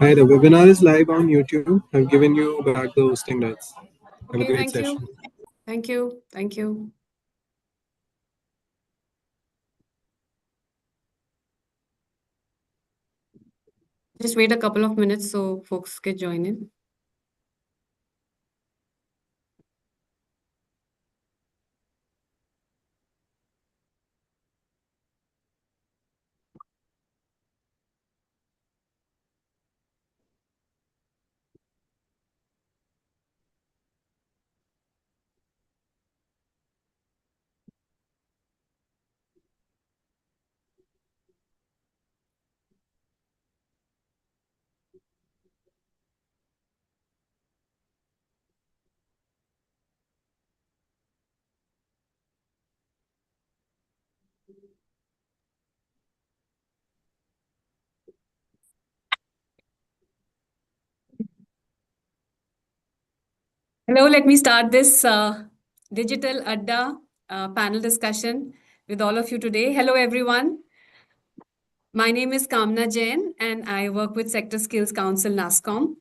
Hi, the webinar is live on YouTube. I've given you back the hosting rights. Have a Okay, great thank you. session. Thank you. Thank you. Just wait a couple of minutes so folks can join in. Hello, let me start this digital Adda panel discussion with all of you today. Hello, everyone. My name is Kamna Jain, and I work with Sector Skills Council, NASCOM.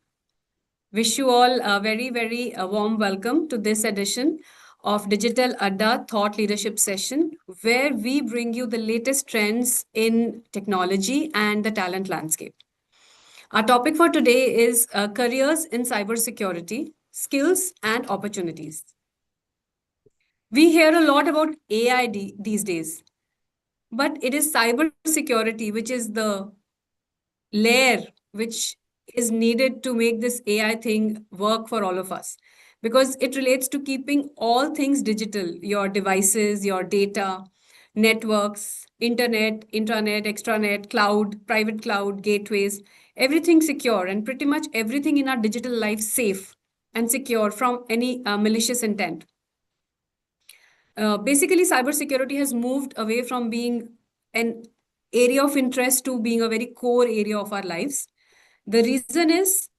Wish you all a very warm welcome to this edition of Digital Adda Thought Leadership Session, where we bring you the latest trends in technology and the talent landscape. Our topic for today is careers in cybersecurity, skills and opportunities. We hear a lot about AI these days, but it is cybersecurity which is the layer which is needed to make this AI thing work for all of us because it relates to keeping all things digital, your devices, your data, networks, internet, intranet, extranet, cloud, private cloud, gateways, everything secure and pretty much everything in our digital life safe and secure from any malicious intent. Basically, cybersecurity has moved away from being an area of interest to being a very core area of our lives. The reason is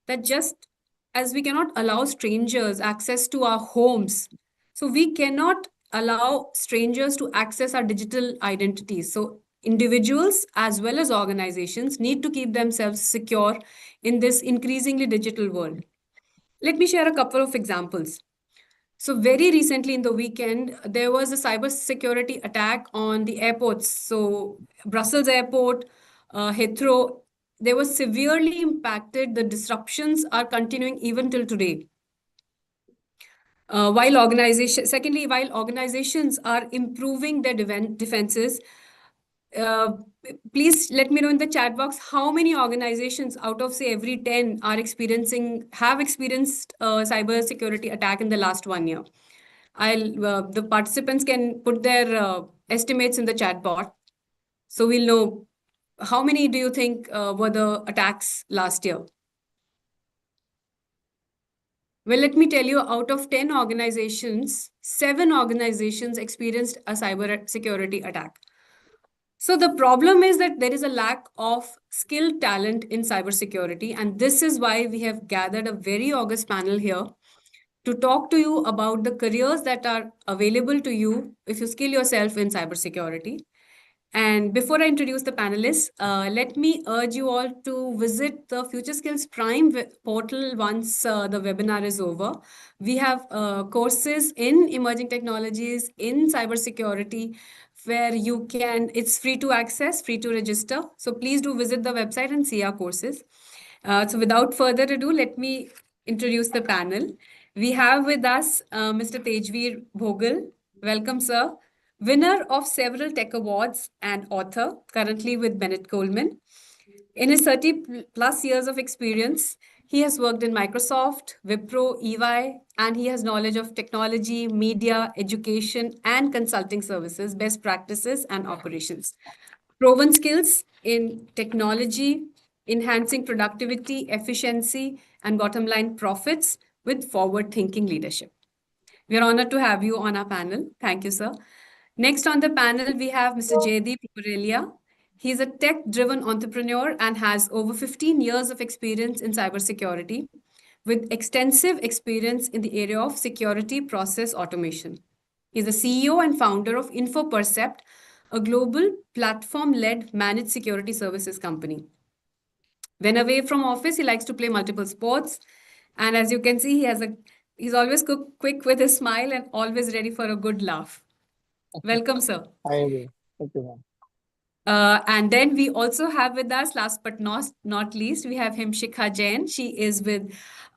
that just as we cannot allow strangers access to our homes, so we cannot allow strangers to access our digital identities. So individuals as well as organizations need to keep themselves secure in this increasingly digital world. Let me share a couple of examples. So very recently in the weekend, there was a cybersecurity attack on the airports. So Brussels airport, Heathrow, they were severely impacted. The disruptions are continuing even till today. Secondly, while organizations are improving their defenses, uh, please let me know in the chat box how many organizations out of say every 10 have experienced a cyber security attack in the last 1 year. The participants can put their estimates in the chat bot, so we'll know how many do you think were the attacks last year. Well, let me tell you, out of 10 organizations, 7 organizations experienced a cyber security attack. So the problem is that there is a lack of skilled talent in cybersecurity, and this is why we have gathered a very august panel here to talk to you about the careers that are available to you if you skill yourself in cybersecurity. And before I introduce the panelists, let me urge you all to visit the Future Skills Prime portal once the webinar is over. We have courses in emerging technologies, in cybersecurity, where it's free to access, free to register. So please do visit the website and see our courses. So without further ado, let me introduce the panel. We have with us Mr. Tejveer Bhogal. Welcome, sir. Winner of several tech awards and author, currently with Bennett Coleman. In his 30 plus years of experience, he has worked in Microsoft, Wipro, EY, and he has knowledge of technology, media, education, and consulting services, best practices, and operations. Proven skills in technology, enhancing productivity, efficiency, and bottom line profits with forward thinking leadership. We are honored to have you on our panel. Thank you, sir. Next on the panel, we have Mr. Jaydeep Purelia. He's a tech driven entrepreneur and has over 15 years of experience in cybersecurity with extensive experience in the area of security process automation. He's the CEO and founder of InfoPercept, a global platform led managed security services company. When away from office, he likes to play multiple sports. And as you can see, he's always quick with a smile and always ready for a good laugh. Welcome, sir. I agree. Thank you, ma'am. And then we also have with us, last but not least, we have him Shikha Jain. She is with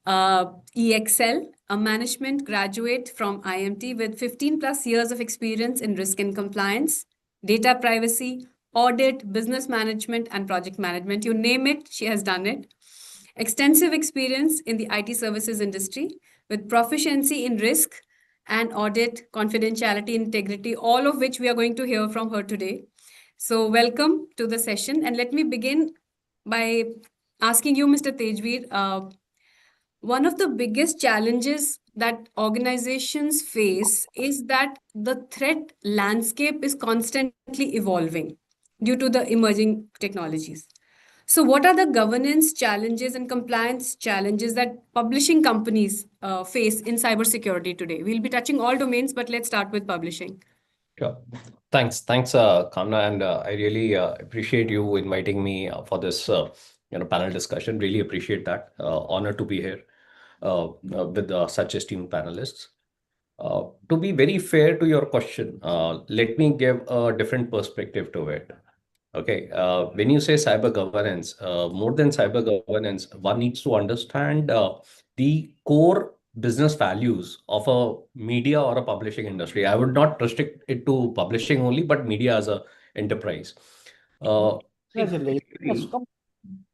EXL, a management graduate from IMT with 15 plus years of experience in risk and compliance, data privacy, audit, business management, and project management. You name it, she has done it. Extensive experience in the IT services industry with proficiency in risk and audit, confidentiality, integrity, all of which we are going to hear from her today. So, welcome to the session. And let me begin by asking you, Mr. Tejveer, one of the biggest challenges that organizations face is that the threat landscape is constantly evolving due to the emerging technologies. So, what are the governance challenges and compliance challenges that publishing companies face in cybersecurity today? We'll be touching all domains, but let's start with publishing. Sure. Thanks, Kamna, and I really appreciate you inviting me for this, panel discussion. Really appreciate that. Honor to be here with such esteemed panelists. To be very fair to your question, let me give a different perspective to it. Okay, when you say cyber governance, more than cyber governance, one needs to understand the core business values of a media or a publishing industry. I would not restrict it to publishing only, but media as a enterprise. See, Certainly. Yes, come.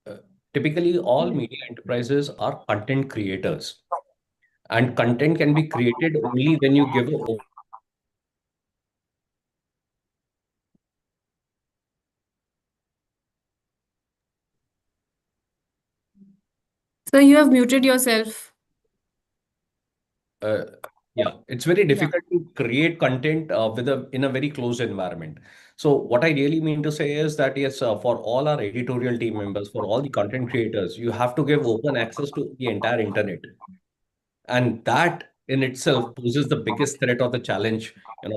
uh, typically, all media enterprises are content creators, and content can be created only when you give a So, you have muted yourself. Uh, yeah, it's very Yeah. difficult to create content in a very closed environment. So what I really mean to say is that yes, for all our editorial team members, for all the content creators, you have to give open access to the entire internet. And that in itself poses the biggest threat or the challenge,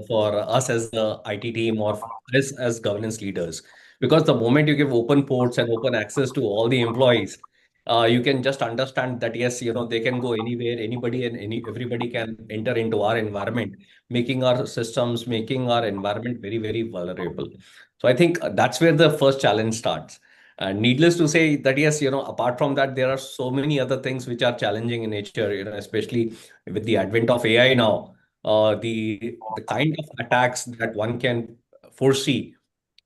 for us as the IT team or us as governance leaders. Because the moment you give open ports and open access to all the employees, you can just understand that yes, they can go anywhere, anybody and everybody can enter into our environment, making our systems, making our environment very, very vulnerable. So I think that's where the first challenge starts. And needless to say that yes, apart from that, there are so many other things which are challenging in nature, especially with the advent of AI now, the kind of attacks that one can foresee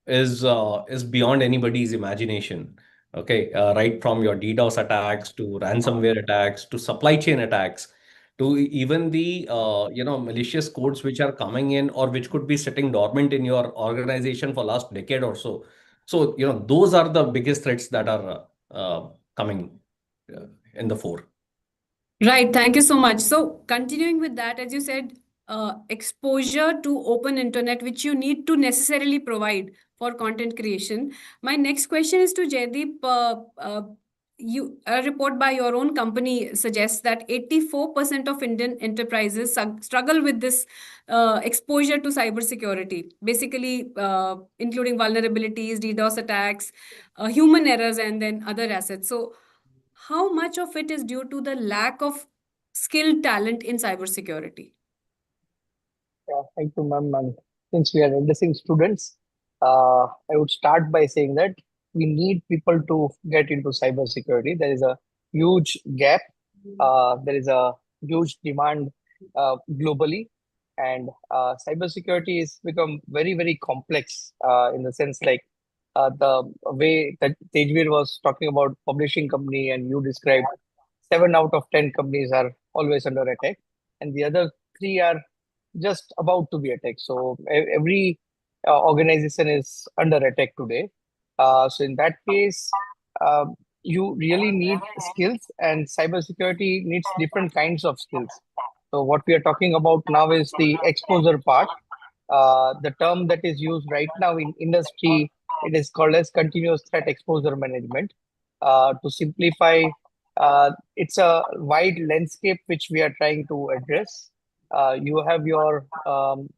is beyond anybody's imagination. Okay, right from your DDoS attacks to ransomware attacks to supply chain attacks to even the malicious codes which are coming in or which could be sitting dormant in your organization for last decade or so. So those are the biggest threats that are coming in the fore. Right. Thank you so much. So, continuing with that, as you said, exposure to open internet, which you need to necessarily provide for content creation. My next question is to Jaideep. A report by your own company suggests that 84% of Indian enterprises struggle with this exposure to cybersecurity, basically including vulnerabilities, DDoS attacks, human errors, and then other assets. So, how much of it is due to the lack of skilled talent in cybersecurity? Yeah, thank you, ma'am. And since we are addressing students, I would start by saying that we need people to get into cybersecurity. There is a huge gap. There is a huge demand globally, and cybersecurity is become very, very complex in the sense like the way that Tejveer was talking about publishing company, and you described 7 out of 10 companies are always under attack, and the other three are just about to be attacked. So every organization is under attack today. So in that case, uh, you really need skills, and cybersecurity needs different kinds of skills. So what we are talking about now is the exposure part. The term that is used right now in industry, it is called as continuous threat exposure management. To simplify, it's a wide landscape which we are trying to address. You have your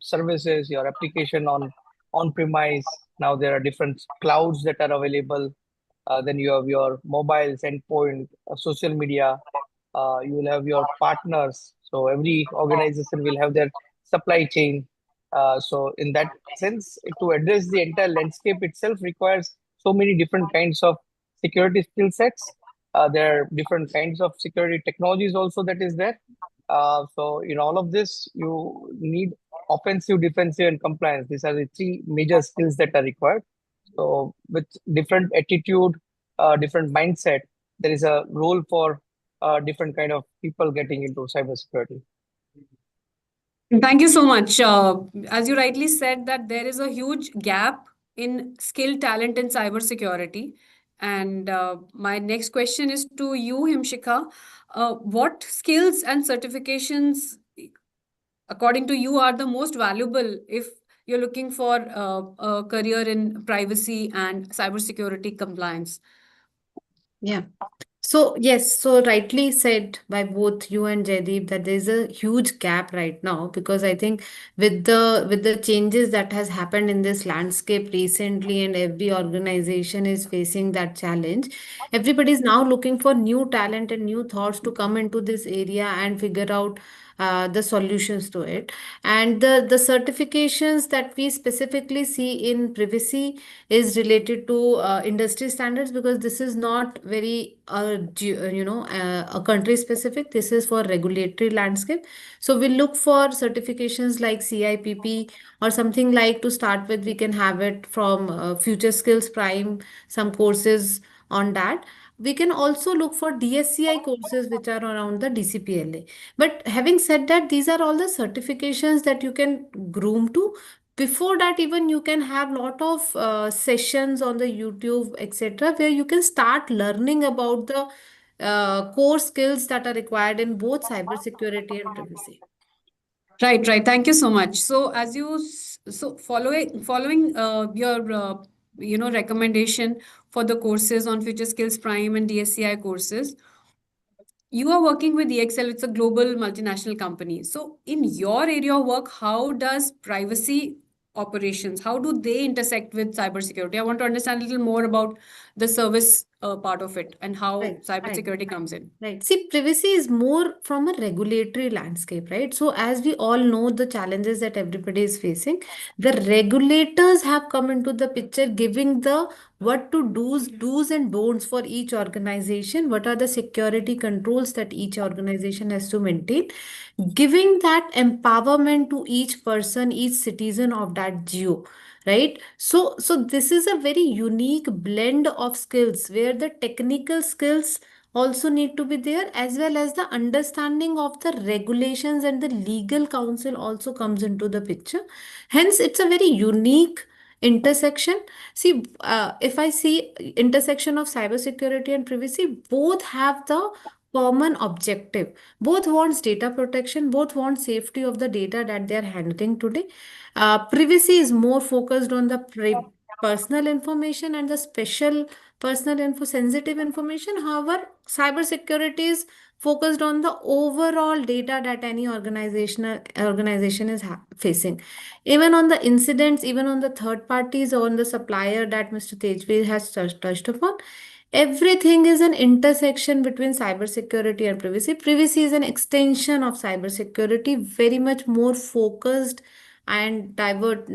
services, your application on premise. Now there are different clouds that are available. Then you have your mobiles, endpoint, social media. You will have your partners. So every organization will have their supply chain. So in that sense, to address the entire landscape itself requires so many different kinds of security skill sets. There are different kinds of security technologies also that is there. So in all of this, you need offensive, defensive, and compliance. These are the three major skills that are required. So with different attitude, different mindset, there is a role for different kind of people getting into cybersecurity. Thank you so much. As you rightly said, that there is a huge gap in skill talent in cybersecurity. And my next question is to you, Himshikha. What skills and certifications, according to you, are the most valuable if you're looking for a career in privacy and cybersecurity compliance? Yeah. So yes, so rightly said by both you and Jaideep that there's a huge gap right now, because I think with the changes that has happened in this landscape recently, and every organization is facing that challenge. Everybody is now looking for new talent and new thoughts to come into this area and figure out the solutions to it. And the certifications that we specifically see in privacy is related to industry standards, because this is not very a country specific. This is for regulatory landscape. So we look for certifications like CIPP, or something like, to start with we can have it from Future Skills Prime, some courses on that. We can also look for DSCI courses which are around the DCPLA. But having said that, these are all the certifications that you can groom to. Before that, even you can have lot of sessions on the YouTube, etc., where you can start learning about the core skills that are required in both cybersecurity and privacy. Right, right. Thank you so much. So, as you following your recommendation for the courses on Future Skills Prime and DSCI courses, you are working with EXL. It's a global multinational company. So, in your area of work, how does privacy operations, how do they intersect with cybersecurity? I want to understand a little more about the service part of it and how Right, right. cybersecurity comes in. Right. See, privacy is more from a regulatory landscape, right? So, as we all know, the challenges that everybody is facing, the regulators have come into the picture, giving the what to do's and don'ts for each organization. What are the security controls that each organization has to maintain, giving that empowerment to each person, each citizen of that geo. Right. So this is a very unique blend of skills where the technical skills also need to be there, as well as the understanding of the regulations, and the legal counsel also comes into the picture. Hence it's a very unique intersection. See, if I see intersection of cybersecurity and privacy, both have the common objective. Both wants data protection, both want safety of the data that they are handling today. Privacy is more focused on the personal information and the special personal info, sensitive information. However, cybersecurity is focused on the overall data that any organization is facing. Even on the incidents, even on the third parties, or on the supplier that Mr. Tejveer has touched upon, everything is an intersection between cybersecurity and privacy. Privacy is an extension of cybersecurity, very much more focused and diverted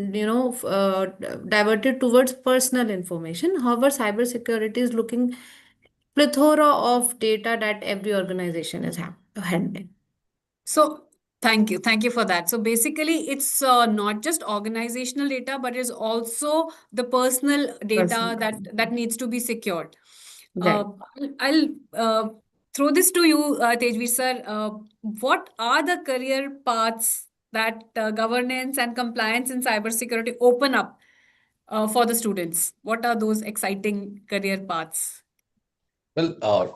towards personal information. However, cybersecurity is looking plethora of data that every organization is handling. So, thank you. Thank you for that. So, basically, it's not just organizational data, but it's also the personal data Personal. that needs to be secured. Right. Uh, I'll throw this to you, Tejveer sir. What are the career paths that governance and compliance in cybersecurity open up for the students? What are those exciting career paths? Well,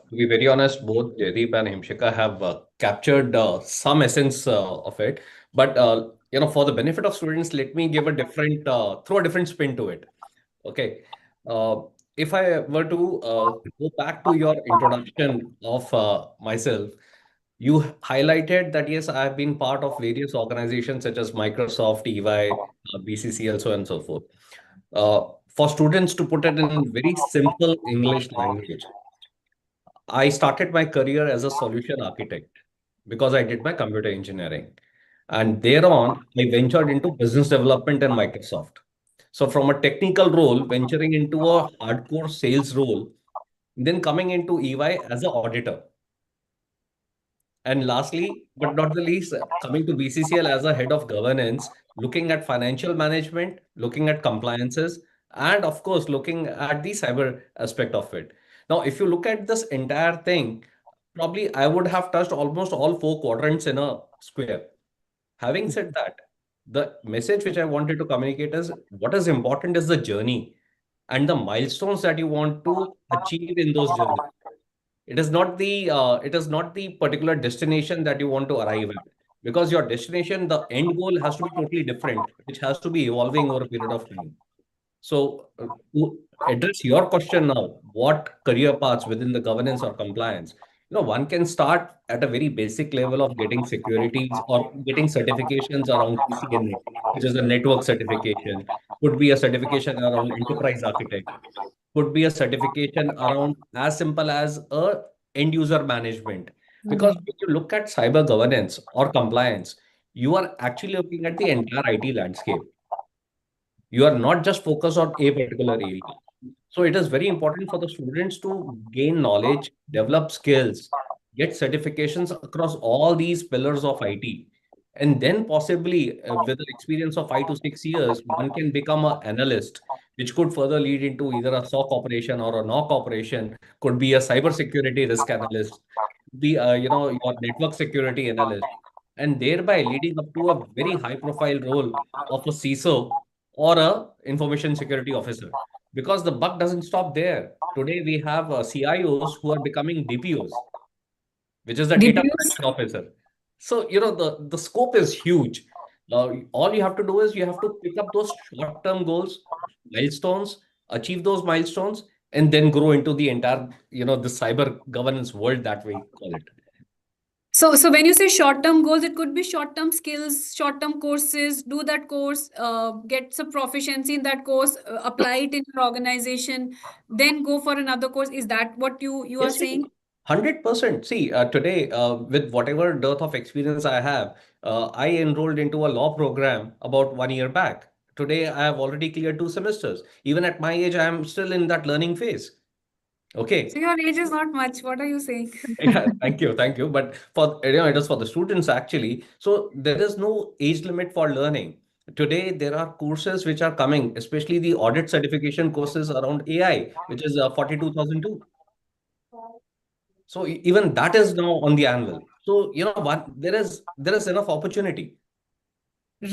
to be very honest, both Jaideep and Himshika have captured some essence of it. But for the benefit of students, let me give a different, throw a different spin to it. Okay. Uh, if I were to go back to your introduction of myself, you highlighted that yes, I have been part of various organizations such as Microsoft, EY, BCCL, so on and so forth. For students to put it in very simple English language, I started my career as a solution architect because I did my computer engineering. And thereon, I ventured into business development in Microsoft. So, from a technical role, venturing into a hardcore sales role, then coming into EY as an auditor. And lastly, but not the least, coming to BCCL as a head of governance, looking at financial management, looking at compliances, and of course, looking at the cyber aspect of it. Now, if you look at this entire thing, probably I would have touched almost all four quadrants in a square. Having said that, the message which I wanted to communicate is what is important is the journey and the milestones that you want to achieve in those journeys. It is not the particular destination that you want to arrive at, because your destination, the end goal has to be totally different, which has to be evolving over a period of time. So, to address your question now, what career paths within the governance or compliance? One can start at a very basic level of getting securities or getting certifications around CCNA, which is a network certification. Could be a certification around enterprise architect. Could be a certification around as simple as a end user management. Because Right. when you look at cyber governance or compliance, you are actually looking at the entire IT landscape. You are not just focused on a particular area. So it is very important for the students to gain knowledge, develop skills, get certifications across all these pillars of IT. And then possibly with an experience of 5 to 6 years, one can become an analyst, which could further lead into either a SOC operation or a NOC operation, could be a cybersecurity risk analyst, be your network security analyst, and thereby leading up to a very high profile role of a CISO or a information security officer, because the buck doesn't stop there. Today we have CIOs who are becoming DPOs, which is the data DPUs? protection officer. So the scope is huge. All you have to do is you have to pick up those short term goals, milestones, achieve those milestones, and then grow into the entire the cyber governance world that we call it. So when you say short-term goals, it could be short-term skills, short-term courses, do that course, get some proficiency in that course, apply it in your organization, then go for another course. Is that what you are Yes, yes. saying? 100%. See, today, with whatever dearth of experience I have, I enrolled into a law program about 1 year back. Today, I have already cleared 2 semesters. Even at my age, I am still in that learning phase. So Okay. your age is not much. What are you saying? Yeah, thank you, thank you. But for it is for the students actually. So there is no age limit for learning. Today, there are courses which are coming, especially the audit certification courses around AI, which is 42,002. So even that is now on the anvil. So what, there is enough opportunity.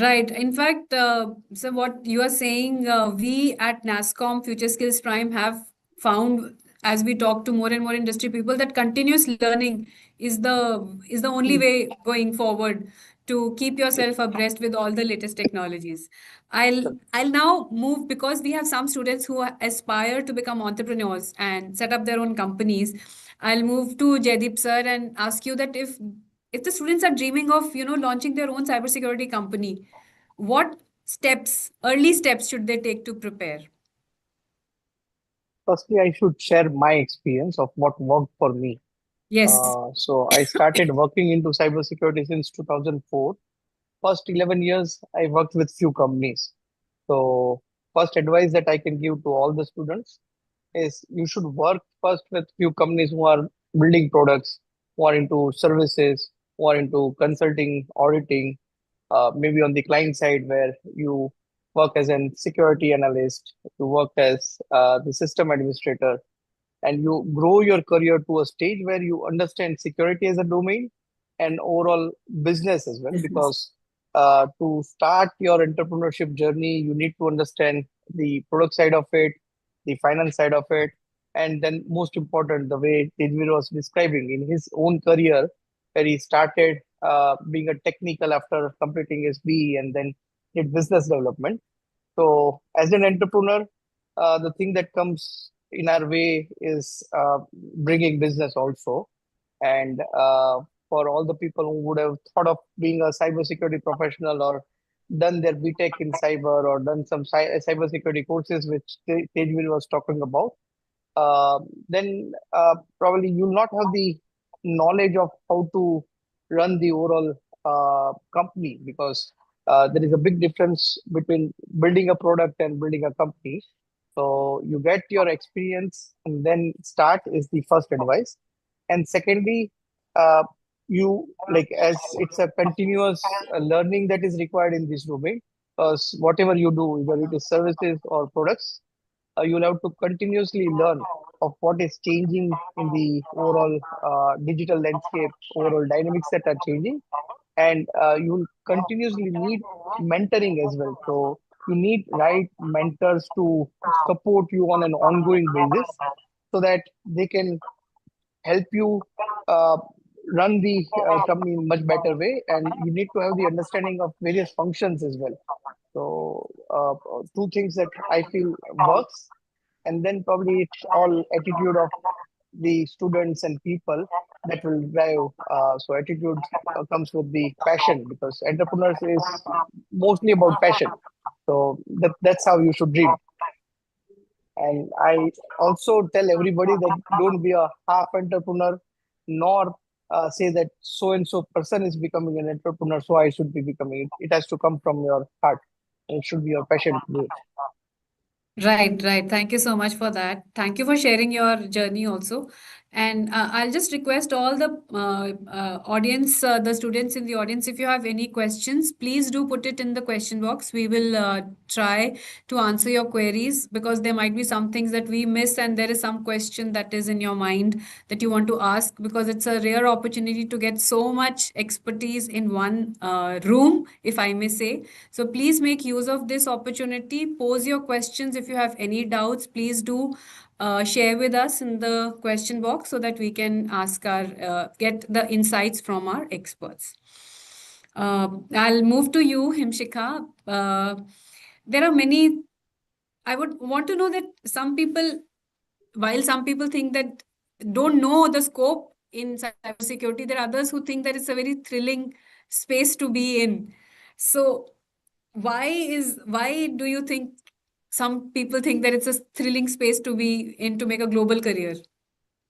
Right. In fact, so what you are saying, we at NASCOM Future Skills Prime have found, as we talk to more and more industry people, that continuous learning is the only way going forward to keep yourself abreast with all the latest technologies. I'll now move, because we have some students who aspire to become entrepreneurs and set up their own companies. I'll move to Jaideep sir and ask you that if the students are dreaming of launching their own cybersecurity company, what early steps should they take to prepare? Firstly, I should share my experience of what worked for me. Yes. So I started working into cybersecurity since 2004. First 11 years, I worked with few companies. So first advice that I can give to all the students is you should work first with few companies who are building products, who are into services, who are into consulting, auditing, maybe on the client side where you work as a security analyst, you work as the system administrator, and you grow your career to a stage where you understand security as a domain and overall business as well. Business. Because to start your entrepreneurship journey, you need to understand the product side of it, the finance side of it, And then most important, the way Tejveer was describing in his own career, where he started being a technical after completing his BE and then did business development. So as an entrepreneur, the thing that comes in our way is bringing business also. And for all the people who would have thought of being a cybersecurity professional or done their BTech in cyber or done some cybersecurity courses, which Tejveer was talking about, then probably you'll not have the knowledge of how to run the overall company, because there is a big difference between building a product and building a company. So you get your experience and then start is the first advice. And secondly, uh, you like, as it's a continuous learning that is required in this domain, because whatever you do, either it is services or products, you'll have to continuously learn of what is changing in the overall digital landscape, overall dynamics that are changing, and you'll continuously need mentoring as well. So you need right mentors to support you on an ongoing basis, so that they can help you uh, run the company in much better way. And you need to have the understanding of various functions as well. So two things that I feel works. And then probably it's all attitude of the students and people that will drive. So attitude comes with the passion, because entrepreneurs is mostly about passion. So that's how you should dream. And I also tell everybody that don't be a half entrepreneur, nor say that so and so person is becoming an entrepreneur, so I should be becoming it. It has to come from your heart. It should be your passion to do it. Right, right. Thank you so much for that. Thank you for sharing your journey also. And I'll just request all the audience, the students in the audience, if you have any questions, please do put it in the question box. We will try to answer your queries, because there might be some things that we miss, and there is some question that is in your mind that you want to ask, because it's a rare opportunity to get so much expertise in one room, if I may say. So please make use of this opportunity. Pose your questions. If you have any doubts, please do share with us in the question box, so that we can ask our get the insights from our experts. I'll move to you, Himshikha. There are many. I would want to know that some people, while some people think that don't know the scope in cybersecurity, there are others who think that it's a very thrilling space to be in. So why do you think some people think that it's a thrilling space to be in to make a global career?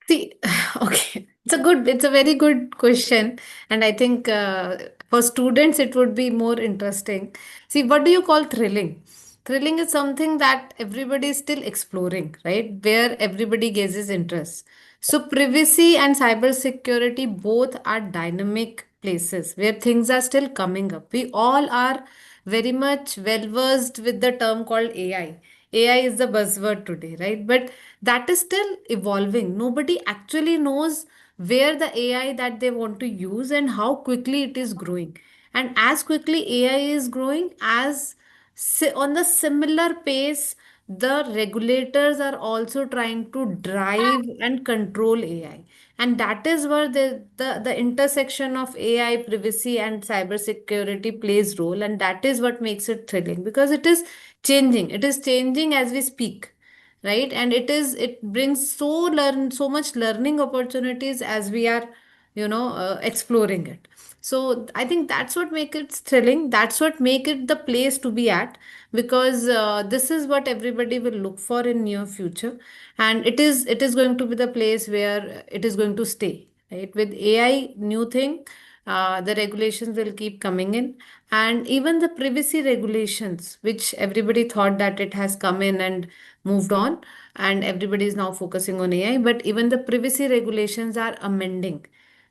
See, okay, it's a very good question, and I think for students it would be more interesting. See, what do you call thrilling? Thrilling is something that everybody is still exploring, right? Where everybody gauges interest. So, privacy and cybersecurity both are dynamic places where things are still coming up. We all are very much well versed with the term called AI. AI is the buzzword today, right? But that is still evolving. Nobody actually knows where the AI that they want to use and how quickly it is growing. And as quickly AI is growing, on the similar pace, the regulators are also trying to drive and control AI. And that is where the intersection of AI, privacy, and cybersecurity plays role. And that is what makes it thrilling, because it is changing. It is changing as we speak, right? And it brings so much learning opportunities as we are exploring it. So I think that's what make it thrilling, that's what make it the place to be at, because this is what everybody will look for in near future. And it is going to be the place where it is going to stay, right? With AI new thing, the regulations will keep coming in. And even the privacy regulations, which everybody thought that it has come in and moved on, and everybody is now focusing on AI, but even the privacy regulations are amending,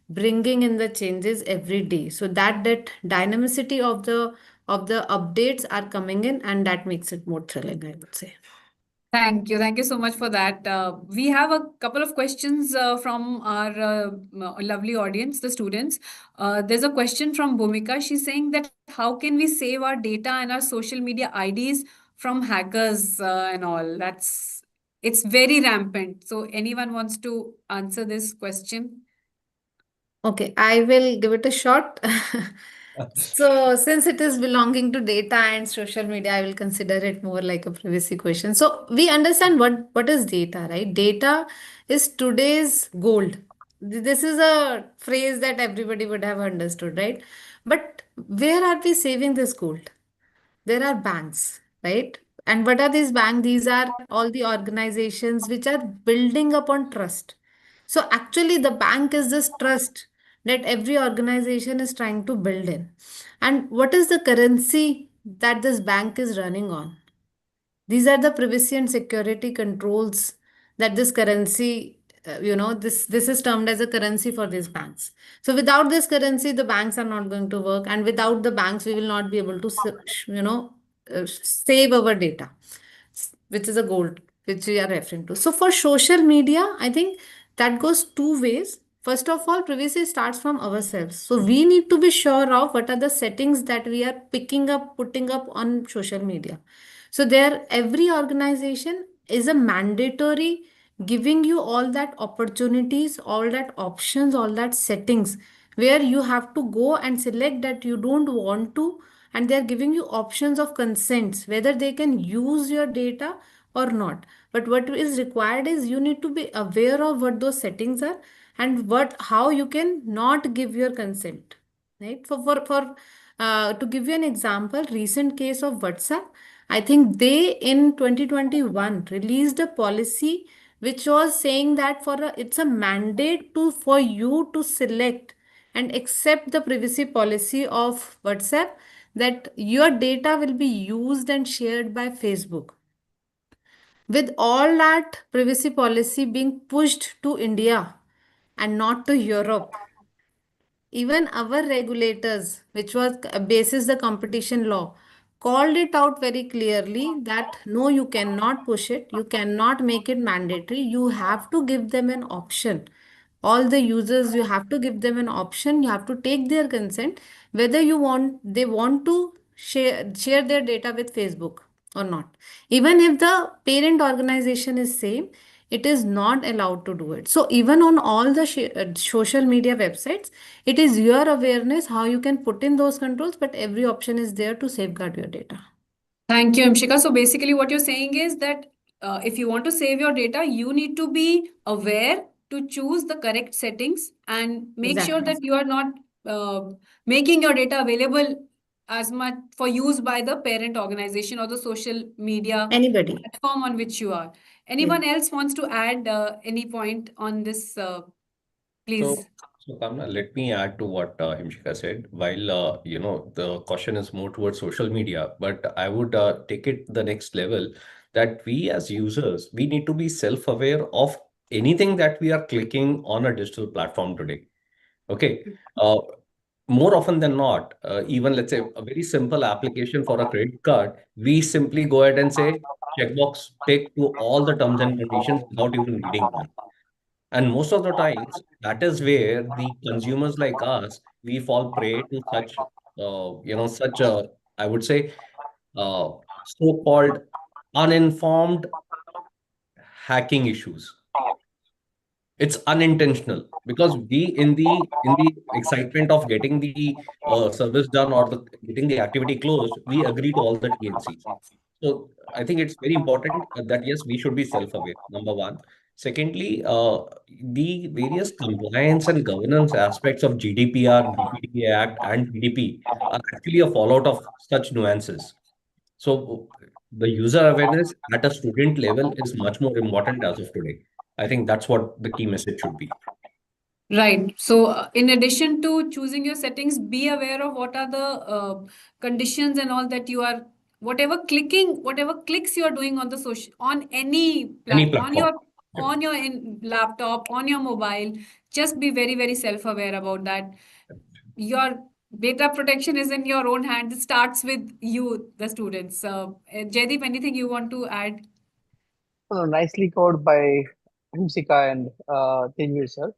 bringing in the changes every day, so that dynamicity of the updates are coming in, and that makes it more thrilling, I would say. Thank you. Thank you so much for that. We have a couple of questions from our lovely audience, the students. There's a question from Bhumika. She's saying that how can we save our data and our social media IDs from hackers and all? That's It's very rampant. So anyone wants to answer this question? Okay, I will give it a shot. So, since it is belonging to data and social media, I will consider it more like a privacy question. So, we understand what is data, right? Data is today's gold. This is a phrase that everybody would have understood, right? But where are we saving this gold? There are banks, right? And what are these banks? These are all the organizations which are building upon trust. So actually, the bank is this trust that every organization is trying to build in. And what is the currency that this bank is running on? These are the privacy and security controls that this currency, this is termed as a currency for these banks. So without this currency, the banks are not going to work, and without the banks, we will not be able to, save our data, which is a gold which we are referring to. So for social media, I think that goes two ways. First of all, privacy starts from ourselves. So we need to be sure of what are the settings that we are picking up, putting up on social media. So there, every organization is a mandatory giving you all that opportunities, all that options, all that settings where you have to go and select that you don't want to, and they're giving you options of consents whether they can use your data or not. But what is required is you need to be aware of what those settings are and what how you can not give your consent, right? For to give you an example, recent case of WhatsApp, I think they in 2021 released a policy which was saying that it's a mandate to for you to select and accept the privacy policy of WhatsApp, that your data will be used and shared by Facebook. With all that privacy policy being pushed to India and not to Europe, even our regulators, which was basis the competition law, called it out very clearly that no, you cannot push it, you cannot make it mandatory. You have to give them an option. All the users, you have to give them an option. You have to take their consent whether they want to share their data with Facebook or not. Even if the parent organization is same, it is not allowed to do it. So even on all the social media websites, it is your awareness how you can put in those controls, but every option is there to safeguard your data. Thank you, Amshika. So basically, what you're saying is that if you want to save your data, you need to be aware to choose the correct settings and make sure Exactly. that you are not uh, making your data available as much for use by the parent organization or the social media Anybody. platform on which you are. Yes. Anyone else wants to add any point on this? Please. So Kamna, let me add to what Himshika said. While the question is more towards social media, but I would take it the next level that we as users we need to be self-aware of anything that we are clicking on a digital platform today. Okay. Uh, More often than not, even let's say a very simple application for a credit card, we simply go ahead and say checkbox tick to all the terms and conditions without even reading them. And most of the times, that is where the consumers like us, we fall prey to such a, I would say, uh, so-called uninformed hacking issues. It's unintentional because we in the excitement of getting the service done or getting the activity closed, we agree to all the TNCs. So I think it's very important that yes, we should be self-aware. Number one. Secondly, the various compliance and governance aspects of GDPR, DPDP Act, and PDP are actually a fallout of such nuances. So the user awareness at a student level is much more important as of today. I think that's what the key message should be. Right. So, in addition to choosing your settings, be aware of what are the conditions and all that you are, whatever clicks you are doing on the social, on any Any platform, platform. on your laptop, on your mobile. Just be very, very self-aware about that. Your data protection is in your own hands. It starts with you, the students. Jaideep, anything you want to add? Nicely covered by Himsika and Tenvir sir.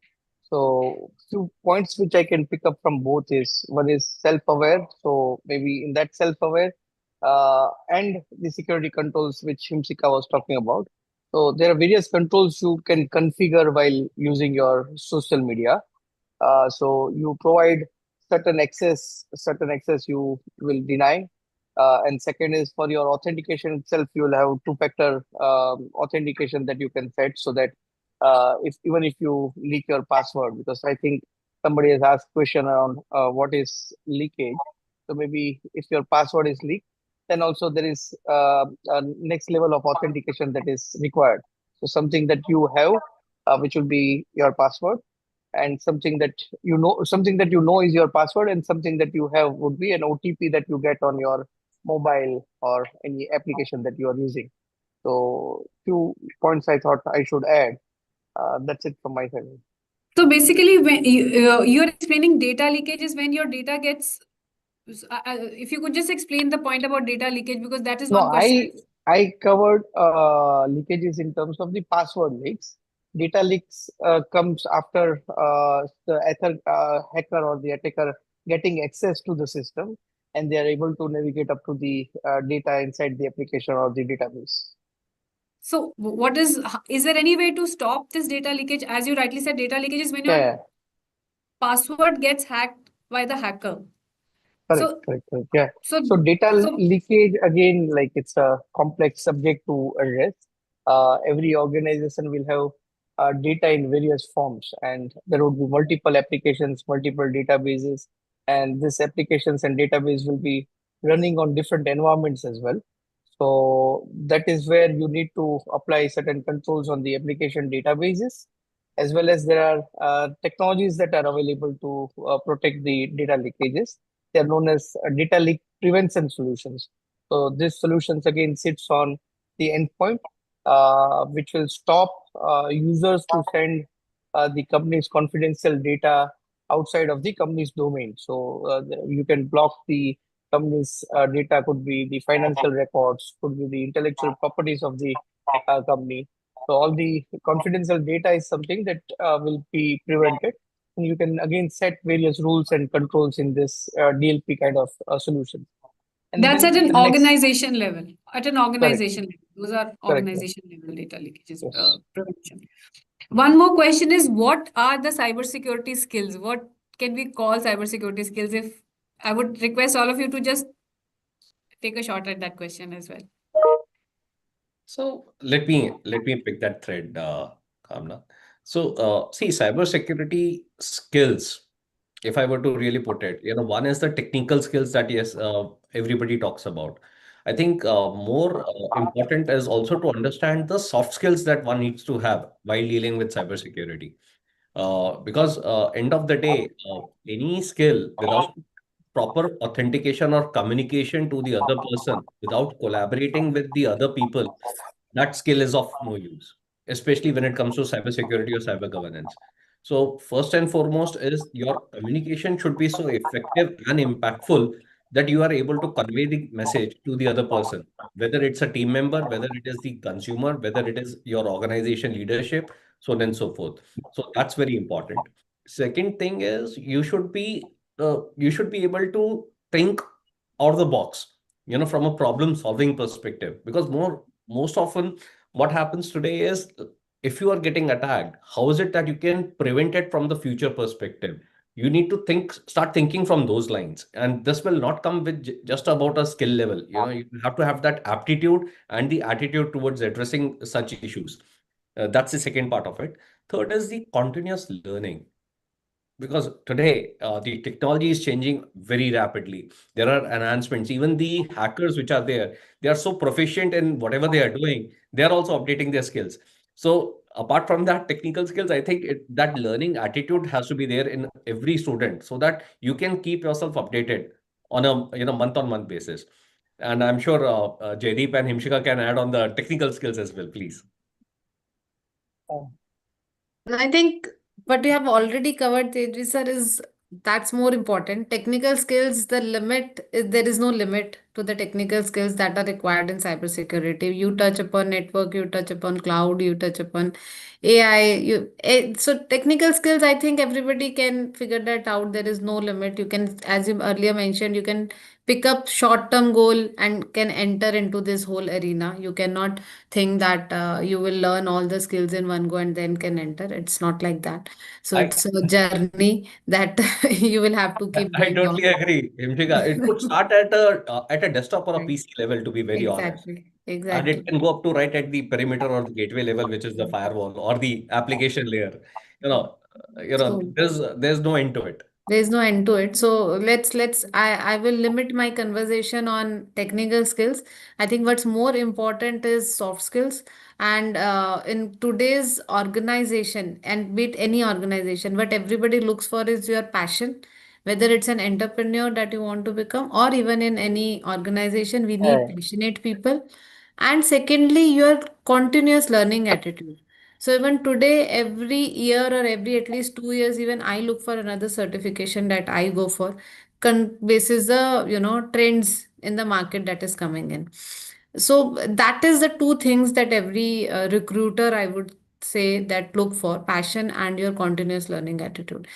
So, few points which I can pick up from both is one is self-aware. So maybe in that self-aware and the security controls which Himsika was talking about. So there are various controls you can configure while using your social media. So you provide certain access you will deny. And second is for your authentication itself, you will have two-factor authentication that you can set so that if even if you leak your password, because I think somebody has asked question around what is leakage. So maybe if your password is leaked, then also there is a next level of authentication that is required. So something that you have, which will be your password, and something that you know is your password, and something that you have would be an OTP that you get on your mobile or any application that you are using. So few points I thought I should add. That's it from my side. So basically, when you're explaining data leakage is when your data gets. If you could just explain the point about data leakage, because that is No, one question. I covered leakages in terms of the password leaks. Data leaks comes after hacker or the attacker getting access to the system, and they are able to navigate up to the data inside the application or the database. So, is there any way to stop this data leakage? As you rightly said, data leakage is when your Yeah, password gets hacked by the hacker. correct, So, correct, correct. Yeah. so, So data so leakage again, like it's a complex subject to address. Every organization will have data in various forms, and there would be multiple applications, multiple databases, and these applications and database will be running on different environments as well. So that is where you need to apply certain controls on the application databases, as well as there are technologies that are available to protect the data leakages. They are known as data leak prevention solutions. So these solutions again sits on the endpoint, which will stop users to send the company's confidential data outside of the company's domain. So you can block the company's data, could be the financial records, could be the intellectual properties of the company. So all the confidential data is something that will be prevented. And you can again set various rules and controls in this DLP kind of solution. And that's then at an the next, organization level. At an correct, organization level, those are correct, correct. organization level data leakages Yes. prevention. One more question is, what are the cybersecurity skills? What can we call cybersecurity skills? If I would request all of you to just take a shot at that question as well. So let me pick that thread, Kamna. So see, cybersecurity skills, if I were to really put it, one is the technical skills that yes, everybody talks about. I think more important is also to understand the soft skills that one needs to have while dealing with cybersecurity. Because end of the day, any skill without proper authentication or communication to the other person, without collaborating with the other people, that skill is of no use, especially when it comes to cybersecurity or cyber governance. So first and foremost is your communication should be so effective and impactful that you are able to convey the message to the other person, whether it's a team member, whether it is the consumer, whether it is your organization leadership, so on and so forth. So that's very important. Second thing is you should be able to think out of the box, from a problem solving perspective. Because most often what happens today is, if you are getting attacked, how is it that you can prevent it from the future perspective? You need to start thinking from those lines, and this will not come with just about a skill level. You have to have that aptitude and the attitude towards addressing such issues. That's the second part of it. Third is the continuous learning, because today the technology is changing very rapidly. There are enhancements. Even the hackers which are there, they are so proficient in whatever they are doing, they are also updating their skills. So apart from that technical skills, I think that learning attitude has to be there in every student, so that you can keep yourself updated on a month on month basis. And I'm sure Jaideep and Himshika can add on the technical skills as well, please. Uh, I think what we have already covered, Tejvi sir, is that's more important. Technical skills, the limit is there is no limit to the technical skills that are required in cybersecurity. You touch upon network, you touch upon cloud, you touch upon AI. So technical skills, I think everybody can figure that out. There is no limit. You can, as you earlier mentioned, you can pick up short-term goal and can enter into this whole arena. You cannot think that you will learn all the skills in one go and then can enter. It's not like that. So I it's a journey that you will have to keep I going totally on. agree, Himshika. It could start at a desktop or a Right. PC level, to be very honest, Exactly. and it Exactly. can go up to right at the perimeter or the gateway level, which is the firewall or the application layer. You know, So there's no end to it. there's no end to it. So let's I will limit my conversation on technical skills. I think what's more important is soft skills. And in today's organization, and be it any organization, what everybody looks for is your passion. Whether it's an entrepreneur that you want to become, or even in any organization, we need Uh, passionate people. And secondly, your continuous learning attitude. So even today, every year or every at least 2 years, even I look for another certification that I go for, basis the trends in the market that is coming in. So that is the two things that every recruiter, I would say, that look for: passion and your continuous learning attitude.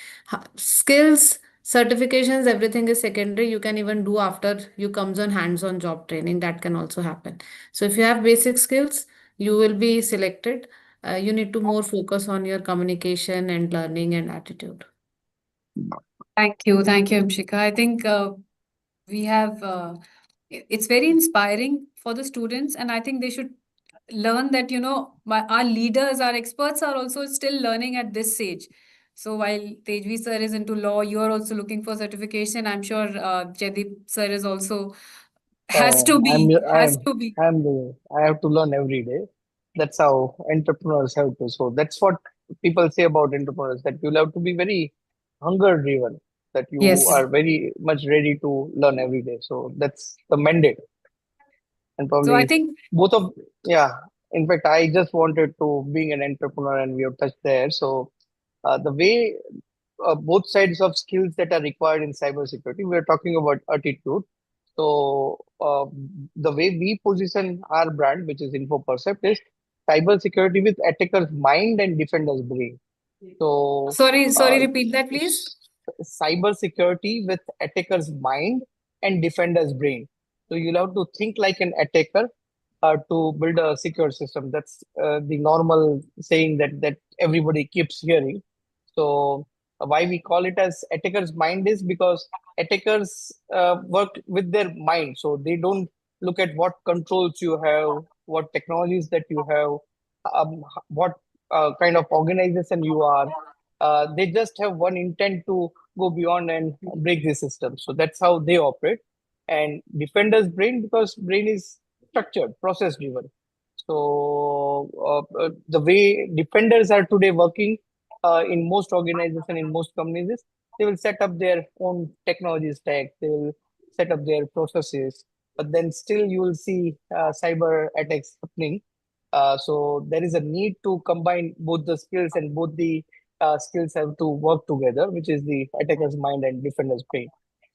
Skills, certifications, everything is secondary. You can even do after you comes on hands-on job training. That can also happen. So if you have basic skills, you will be selected. You need to more focus on your communication and learning and attitude. Thank you, Amshika. I think we have it's very inspiring for the students, and I think they should learn that our leaders, our experts are also still learning at this stage. So while Tejvi sir is into law, you are also looking for certification. I'm sure Jaideep sir is also has to I'm be has I'm to be. I have to learn every day. That's how entrepreneurs have to. So that's what people say about entrepreneurs, that you'll have to be very hunger driven, that you Yes. are very much ready to learn every day. So that's the mandate. And So I probably think both of, yeah. In fact, I just wanted to being an entrepreneur, and we have touched there. So the way both sides of skills that are required in cybersecurity. We are talking about attitude. So the way we position our brand, which is InfoPercept, is cybersecurity with attacker's mind and defender's brain. So sorry, uh, repeat that, please. cybersecurity with attacker's mind and defender's brain. So you'll have to think like an attacker to build a secure system. That's the normal saying that everybody keeps hearing. So why we call it as attacker's mind is because attackers work with their mind. So they don't look at what controls you have, what technologies that you have, what kind of organization you are. They just have one intent to go beyond and break the system. So that's how they operate. And defender's brain, because brain is structured, process driven. So the way defenders are today working in most organizations, in most companies, is they will set up their own technology stack. They will set up their processes, but then still you will see cyber attacks happening. So there is a need to combine both the skills, and both the skills have to work together, which is the attacker's mind and defender's brain.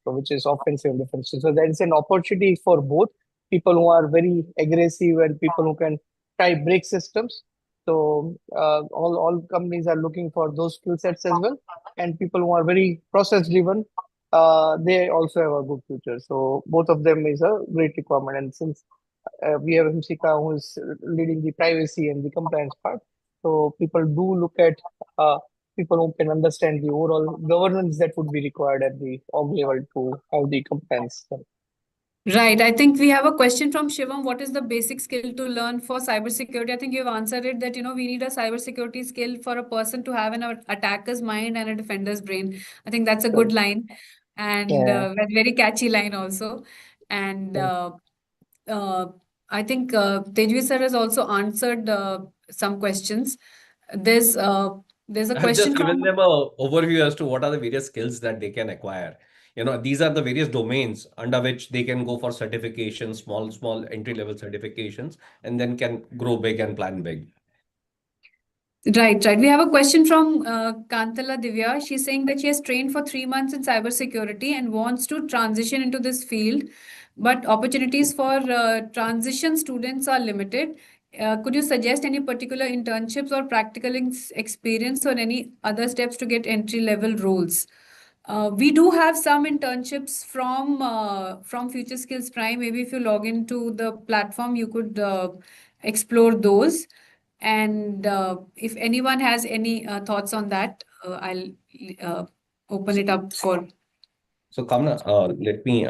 So which is offensive and defensive. So there is an opportunity for both people who are very aggressive and people who can try break systems. So all companies are looking for those skill sets as well. And people who are very process driven, they also have a good future. So both of them is a great requirement. And since we have Himsika who is leading the privacy and the compliance part, so people do look at uh, people who can understand the overall governance that would be required at the org level to have the compliance. Right. I think we have a question from Shivam. What is the basic skill to learn for cybersecurity? I think you've answered it that, we need a cybersecurity skill for a person to have an attacker's mind and a defender's brain. I think that's a good So, line, and yeah. very catchy line also. And uh, I think Tejvi sir has also answered some questions. There's uh, there's a I've question just given from. them a overview as to what are the various skills that they can acquire. These are the various domains under which they can go for certifications, small entry level certifications, and then can grow big and plan big. Right, right. We have a question from Kantala Divya. She's saying that she has trained for 3 months in cybersecurity and wants to transition into this field, but opportunities for transition students are limited. Could you suggest any particular internships or practical experience or any other steps to get entry level roles? We do have some internships from Future Skills Prime. Maybe if you log into the platform, you could explore those. And if anyone has any thoughts on that, I'll uh, open it up for. So, Kamna, let me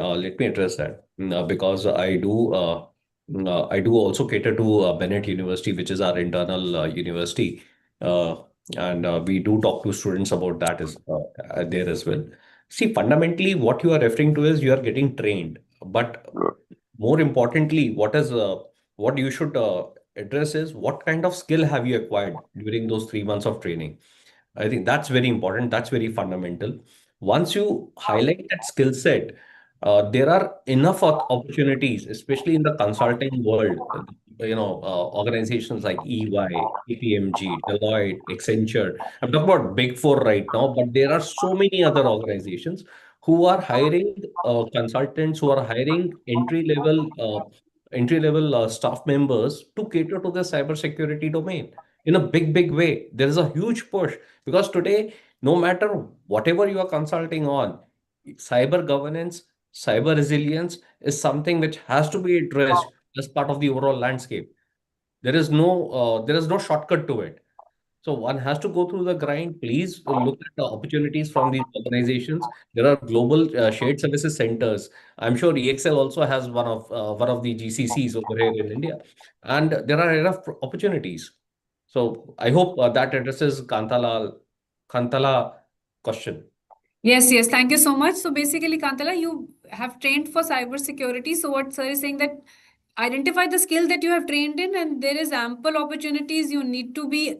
address that. Because I do also cater to Bennett University, which is our internal university, uh, and we do talk to students about that as there as well. See, fundamentally, what you are referring to is you are getting trained, but more importantly, what you should address is what kind of skill have you acquired during those 3 months of training. I think that's very important. That's very fundamental. Once you highlight that skill set, there are enough opportunities, especially in the consulting world. Organizations like EY, KPMG, Deloitte, Accenture. I'm talking about Big Four right now, but there are so many other organizations who are hiring consultants, who are hiring entry level staff members to cater to the cybersecurity domain in a big, big way. There is a huge push because today, no matter whatever you are consulting on, cyber governance, cyber resilience is something which has to be addressed as part of the overall landscape. There is no shortcut to it. So one has to go through the grind. Please look at the opportunities from these organizations. There are global shared services centers. I'm sure EXL also has one of the GCCs over here in India, and there are enough opportunities. So I hope that addresses Kantala question. Yes, yes. Thank you so much. So basically, Kantala, you have trained for cybersecurity. So what sir is saying that identify the skill that you have trained in, and there is ample opportunities. You need to be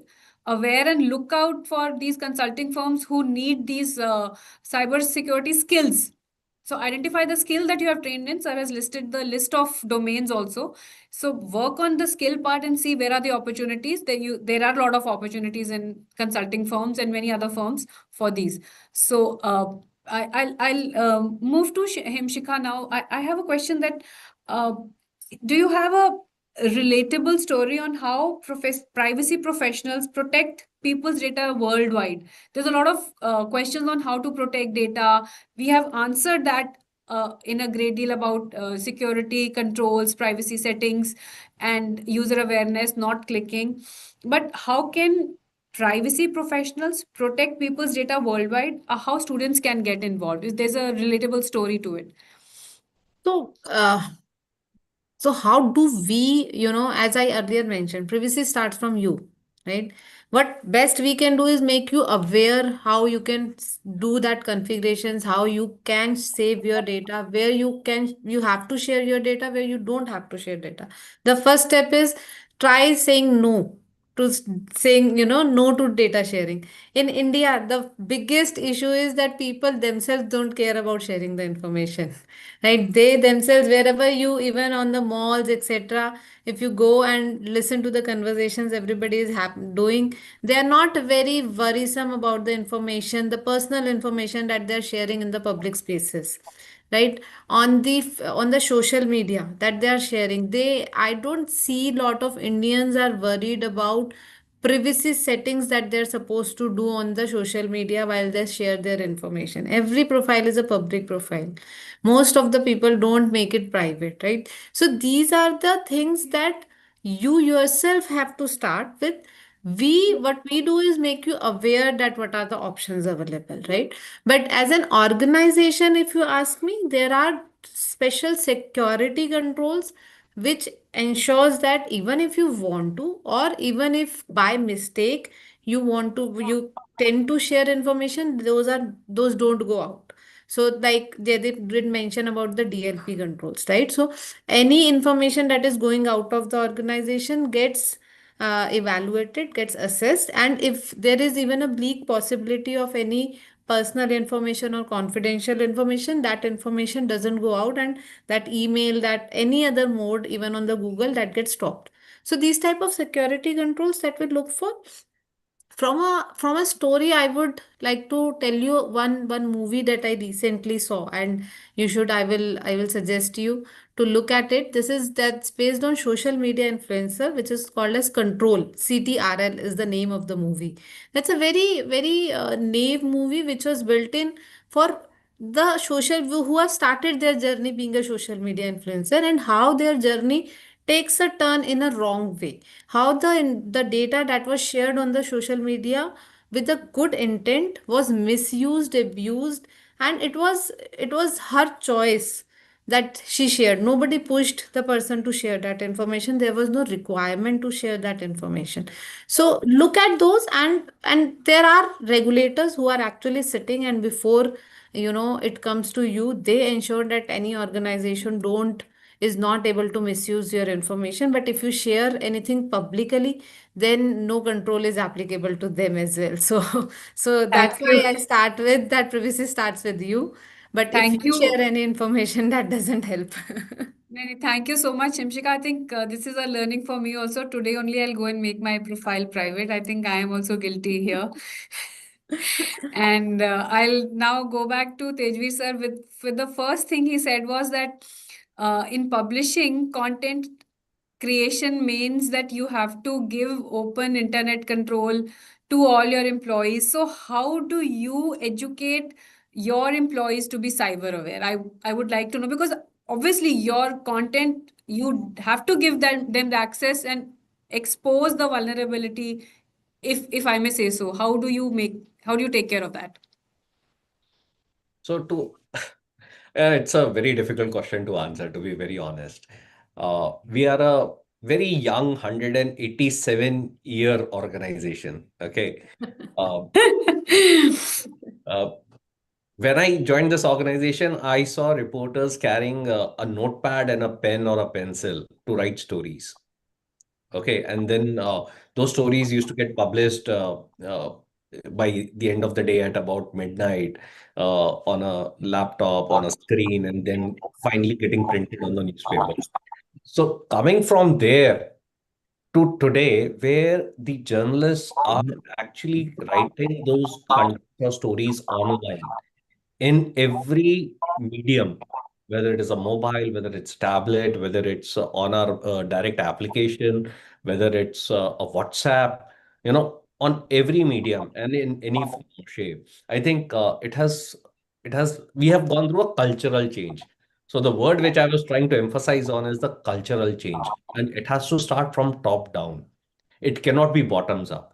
aware and look out for these consulting firms who need these cybersecurity skills. So identify the skill that you have trained in. Sir has listed the list of domains also. So work on the skill part and see where are the opportunities. There are a lot of opportunities in consulting firms and many other firms for these. So I'll move to Himshika now. I have a question that uh, do you have a relatable story on how privacy professionals protect people's data worldwide? There's a lot of questions on how to protect data. We have answered that in a great deal about security controls, privacy settings, and user awareness, not clicking. But how can privacy professionals protect people's data worldwide? How students can get involved? There's a relatable story to it. So, so how do we, as I earlier mentioned, privacy starts from you, right? What best we can do is make you aware how you can do that configurations, how you can save your data, where you have to share your data, where you don't have to share data. The first step is try saying no to saying, no to data sharing. In India, the biggest issue is that people themselves don't care about sharing the information. Right, they themselves, wherever you, even on the malls, etc., if you go and listen to the conversations everybody is doing, they are not very worrisome about the information, the personal information that they're sharing in the public spaces, right? On the social media that they are sharing, I don't see lot of Indians are worried about privacy settings that they're supposed to do on the social media while they share their information. Every profile is a public profile. Most of the people don't make it private, right? So these are the things that you yourself have to start with. What we do is make you aware that what are the options available, right? But as an organization, if you ask me, there are special security controls which ensures that even if you want to, or even if by mistake you tend to share information, those don't go out. So like they did mention about the DLP controls, right? So any information that is going out of the organization gets evaluated, gets assessed, and if there is even a bleak possibility of any personal information or confidential information, that information doesn't go out, and that email, that any other mode, even on the Google, that gets stopped. So these type of security controls that we look for, From a story, I would like to tell you one movie that I recently saw, and you should I will suggest you to look at it. That's based on social media influencer, which is called as Control. CTRL is the name of the movie. That's a very naive movie which was built in for the social who have started their journey being a social media influencer, and how their journey takes a turn in a wrong way, how the data that was shared on the social media with a good intent was misused, abused, and it was her choice that she shared. Nobody pushed the person to share that information. There was no requirement to share that information. So look at those, and there are regulators who are actually sitting, and before it comes to you, they ensure that any organization don't is not able to misuse your information. But if you share anything publicly, then no control is applicable to them as well. So that's Thank why you. I start with that privacy starts with you. But if Thank you share you. any information, that doesn't help. No, no, thank you so much, Shimshika. I think this is a learning for me also. Today only I'll go and make my profile private. I think I am also guilty here. And I'll now go back to Tejvi sir with the first thing he said was that in publishing content creation means that you have to give open internet control to all your employees. So how do you educate your employees to be cyber aware? I would like to know, because obviously your content, you have to give them the access and expose the vulnerability, if I may say so. How do you take care of that? So it's a very difficult question to answer, to be very honest. We are a very young 187-year organization. Okay. Uh, uh, when I joined this organization, I saw reporters carrying a notepad and a pen or a pencil to write stories. Okay, and then those stories used to get published by the end of the day at about midnight on a laptop, on a screen, and then finally getting printed on the newspaper. So coming from there to today, where the journalists are actually writing those content or stories online in every medium, whether it is a mobile, whether it's tablet, whether it's on our direct application, whether it's a WhatsApp, on every medium and in any form or shape. I think we have gone through a cultural change. So the word which I was trying to emphasize on is the cultural change, and it has to start from top down. It cannot be bottoms up.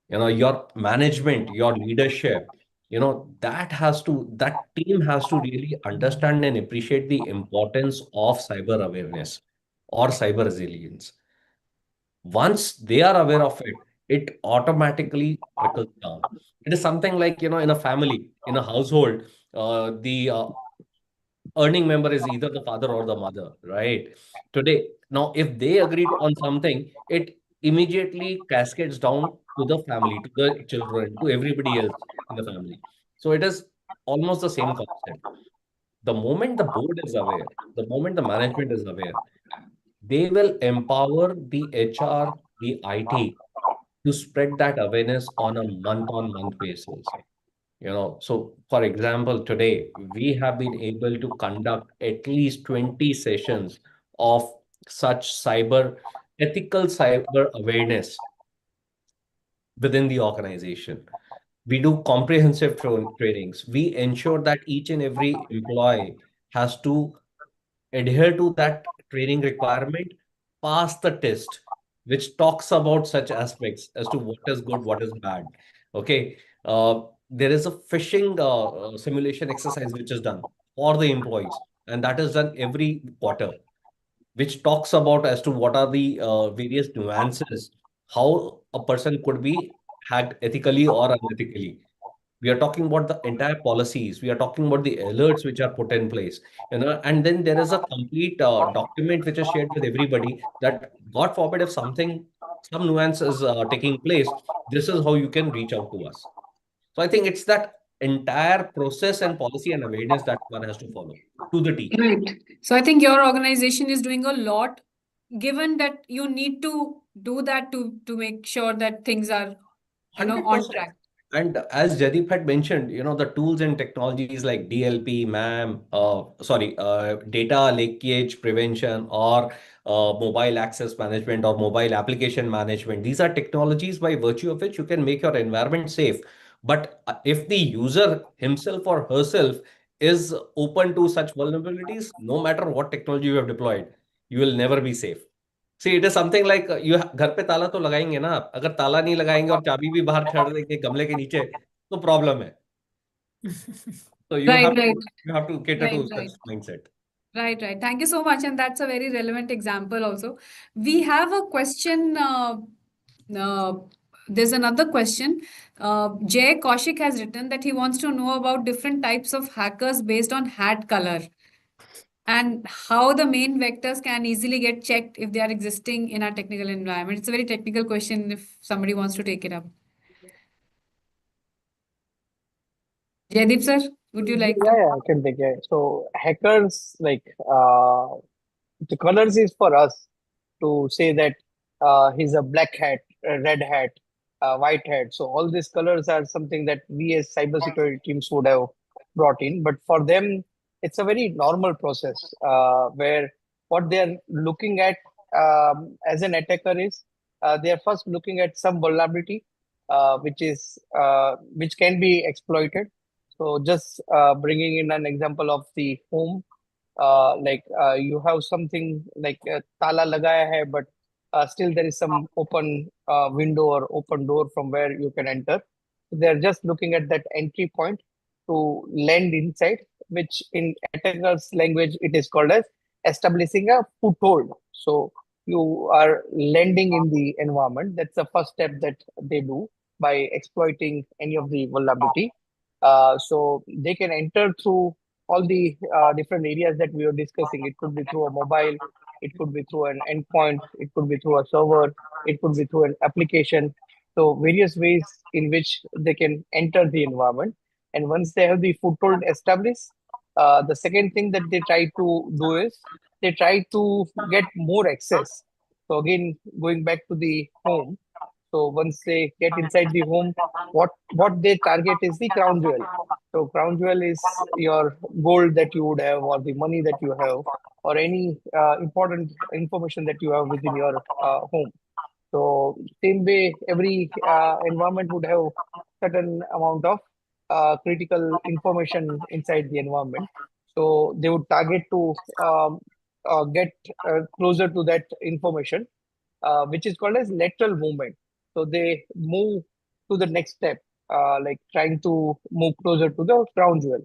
Your management, your leadership, that team has to really understand and appreciate the importance of cyber awareness or cyber resilience. Once they are aware of it, it automatically trickles down. It is something like, in a family, in a household, the earning member is either the father or the mother, right? Today, now, if they agreed on something, it immediately cascades down to the family, to the children, to everybody else in the family. So it is almost the same concept. The moment the board is aware, the moment the management is aware, they will empower the HR, the IT to spread that awareness on a month-on-month basis. So for example, today we have been able to conduct at least 20 sessions of such ethical cyber awareness within the organization. We do comprehensive trainings. We ensure that each and every employee has to adhere to that training requirement, pass the test, which talks about such aspects as to what is good, what is bad. Okay. There is a phishing simulation exercise which is done for the employees, and that is done every quarter, which talks about as to what are the various nuances, how a person could be hacked ethically or unethically. We are talking about the entire policies. We are talking about the alerts which are put in place, and then there is a complete document which is shared with everybody that, God forbid, if some nuance is taking place, this is how you can reach out to us. So I think it's that entire process and policy and awareness that one has to follow to the T. Right. So I think your organization is doing a lot, given that you need to do that to make sure that things are on 100%. track. And as Jadip had mentioned, the tools and technologies like DLP, MAM, data leakage prevention, or mobile access management or mobile application management, these are technologies by virtue of which you can make your environment safe. But if the user himself or herself is open to such vulnerabilities, no matter what technology you have deployed, you will never be safe. See, it is something like घर पे ताला तो लगाएंगे ना आप, अगर ताला नहीं लगाएंगे और चाबी भी बाहर छोड़ देंगे गमले के नीचे, तो प्रॉब्लम है. So you Right, have right, to you have to cater right, to right. such mindset. Right, right. Thank you so much. And that's a very relevant example also. We have a question. Uh, there's another question. Jay Kaushik has written that he wants to know about different types of hackers based on hat color and how the main vectors can easily get checked if they are existing in our technical environment. It's a very technical question if somebody wants to take it up. Jaydeep sir, would you like Yeah, to? yeah, I can take it. So hackers the colors is for us to say that he's a black hat, a red hat, a white hat. So all these colors are something that we as cybersecurity teams would have brought in. But for them, it's a very normal process where what they are looking at as an attacker is they are first looking at some vulnerability which can be exploited. So just bringing in an example of the home you have something like tala lagaya hai, but still there is some open window or open door from where you can enter. They're just looking at that entry point to land inside, which in attacker's language it is called as establishing a foothold. So you are landing in the environment. That's the first step that they do by exploiting any of the vulnerability. So they can enter through all the different areas that we were discussing. It could be through a mobile, it could be through an endpoint, it could be through a server, it could be through an application. So various ways in which they can enter the environment. And once they have the foothold established, the second thing that they try to do is they try to get more access. So again, going back to the home. So once they get inside the home, what they target is the crown jewel. So crown jewel is your gold that you would have, or the money that you have, or any important information that you have within your home. So same way, every environment would have certain amount of critical information inside the environment. So they would target to get closer to that information, which is called as lateral movement. So they move to the next step, like trying to move closer to the crown jewel.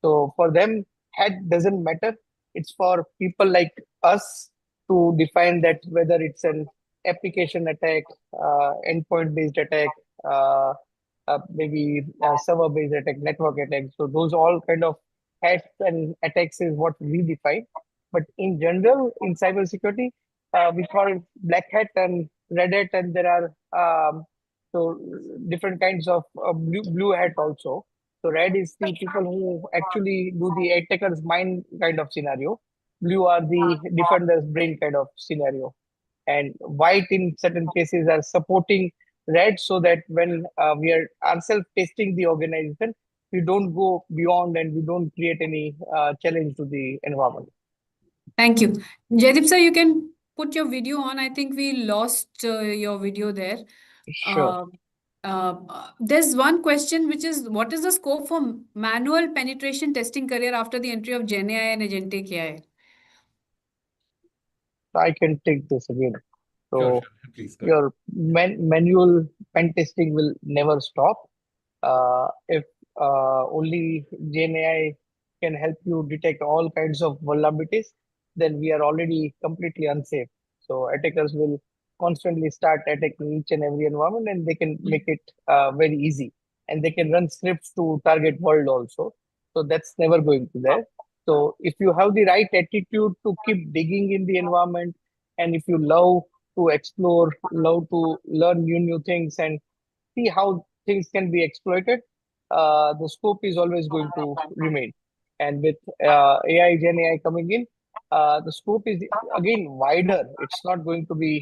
So for them, head doesn't matter. It's for people like us to define that whether it's an application attack, endpoint based attack, uh, maybe server based attack, network attack. So those all kind of hats and attacks is what we define. But in general, in cybersecurity, we call it black hat and red hat, and there are so different kinds of blue hat also. So red is the people who actually do the attacker's mind kind of scenario. Blue are the defender's brain kind of scenario. And white in certain cases are supporting red so that when we are ourselves testing the organization, we don't go beyond and we don't create any challenge to the environment. Thank you. Jaydeep sir, you can put your video on. I think we lost your video there. Sure. Uh, there's one question which is what is the scope for manual penetration testing career after the entry of Gen AI and Agentic AI? I can take this again. Sure, So sure. Please go ahead. your manual pen testing will never stop. If only Gen AI can help you detect all kinds of vulnerabilities, then we are already completely unsafe. So attackers will constantly start attacking each and every environment, and they can make it very easy. And they can run scripts to target world also. So that's never going to there. So if you have the right attitude to keep digging in the environment, and if you love to explore, love to learn new things, and see how things can be exploited, the scope is always going to remain. And with AI, Gen AI coming in, the scope is again wider. It's not going to be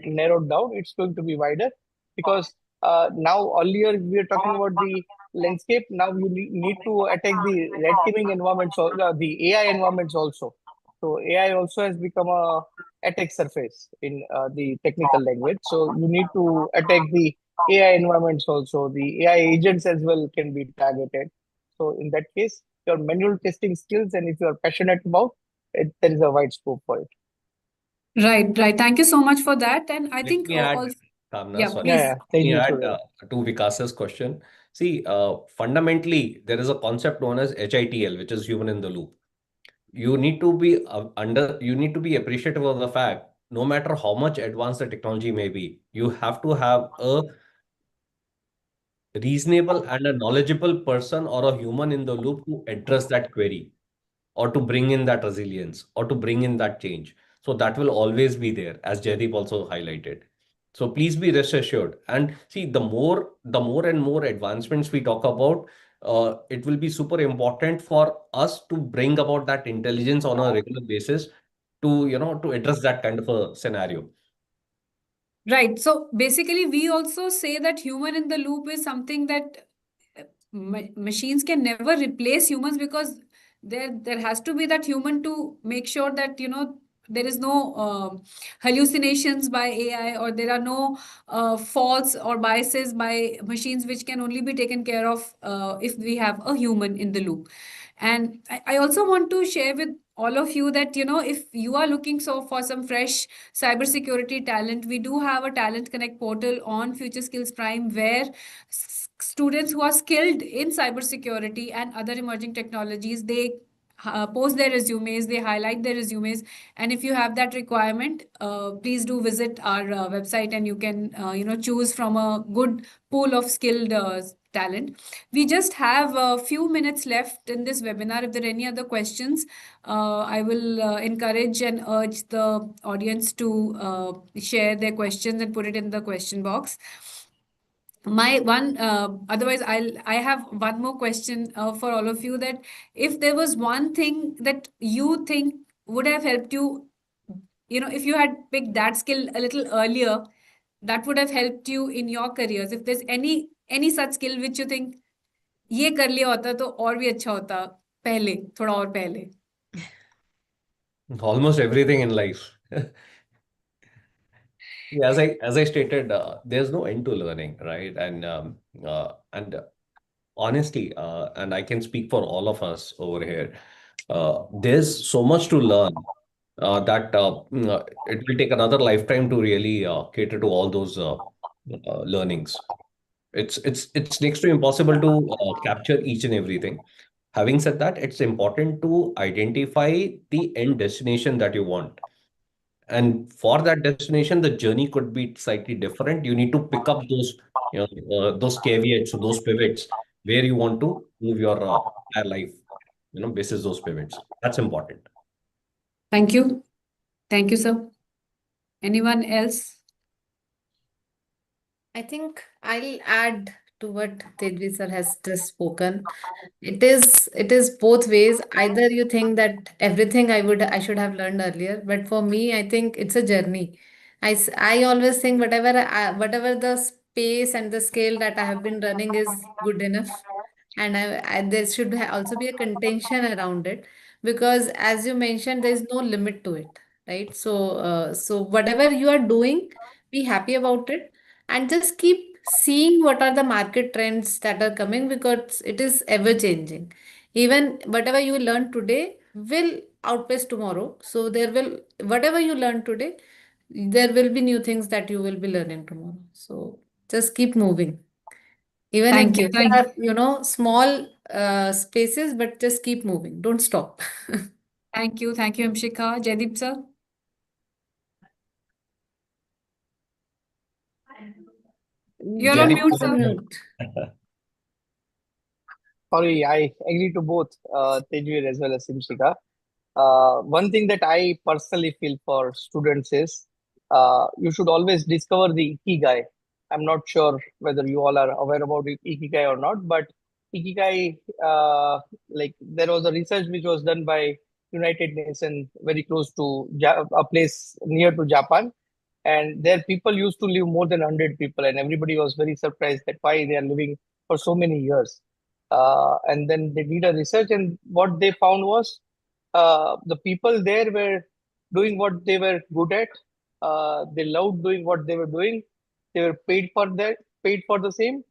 narrowed down. It's going to be wider because Now, earlier we were talking about the landscape. Now you need to attack the red teaming environments, or the AI environments also. So AI also has become a attack surface in the technical language. So you need to attack the AI environments also. The AI agents as well can be targeted. So in that case, your manual testing skills, and if you are passionate about it, there is a wide scope for it. Right, right. Thank you so much for that. And I Let think me add, also, Kamna, yeah, sorry. Yeah, please. yeah. Thank Let me you, add Surya. to Vikas's question. See, fundamentally, there is a concept known as HITL, which is human in the loop. You need to be appreciative of the fact, no matter how much advanced the technology may be, you have to have a reasonable and a knowledgeable person or a human in the loop to address that query, or to bring in that resilience, or to bring in that change. So that will always be there, as Jaideep also highlighted. So please be rest assured. And see, the more and more advancements we talk about, it will be super important for us to bring about that intelligence on a regular basis to, to address that kind of a scenario. Right. So basically, we also say that human in the loop is something that machines can never replace humans, because there has to be that human to make sure that there is no hallucinations by AI, or there are no faults or biases by machines, which can only be taken care of if we have a human in the loop. And I also want to share with all of you that if you are looking for some fresh cybersecurity talent, we do have a Talent Connect portal on Future Skills Prime, where students who are skilled in cybersecurity and other emerging technologies, they post their resumes, they highlight their resumes. And if you have that requirement, please do visit our website, and you can choose from a good pool of skilled talent. We just have a few minutes left in this webinar. If there are any other questions, I will encourage and urge the audience to share their questions and put it in the question box. My one Otherwise, I have one more question for all of you, that if there was one thing that you think would have helped you, if you had picked that skill a little earlier, that would have helped you in your careers. If there's any such skill which you think, ये कर लिया होता तो और भी अच्छा होता, पहले, थोड़ा और पहले. Almost everything in life. Yeah, as I stated, there's no end to learning, right? And honestly, and I can speak for all of us over here, there's so much to learn that it will take another lifetime to really cater to all those learnings. It's next to impossible to capture each and everything. Having said that, it's important to identify the end destination that you want. And for that destination, the journey could be slightly different. You need to pick up those caveats, those pivots, where you want to move your entire life, basis those pivots. That's important. Thank you. Thank you, sir. Anyone else? I think I'll add to what Tejvi sir has just spoken. It is both ways. Either you think that everything I should have learned earlier, but for me, I think it's a journey. I always think whatever the space and the scale that I have been running is good enough, and there should also be a contention around it, because as you mentioned, there is no limit to it, right? So whatever you are doing, be happy about it, and just keep seeing what are the market trends that are coming, because it is ever changing. Even whatever you learn today will outpace tomorrow. So there will, whatever you learn today, there will be new things that you will be learning tomorrow. So just keep moving. Even if Thank you. these Thank you. are, small spaces, but just keep moving. Don't stop. Thank you. Thank you, Imshika. Jaideep, sir. You're on Jaideep, mute, go sir. Mute. ahead. Sorry, I agree to both Tejveer as well as Simshika. One thing that I personally feel for students is you should always discover the ikigai. I'm not sure whether you all are aware about ikigai or not, but ikigai, like there was a research which was done by United Nations very close to a place near to Japan. And there people used to live more than 100 people, and everybody was very surprised that why they are living for so many years. And then they did a research, and what they found was the people there were doing what they were good at. They loved doing what they were doing. They were paid for the same,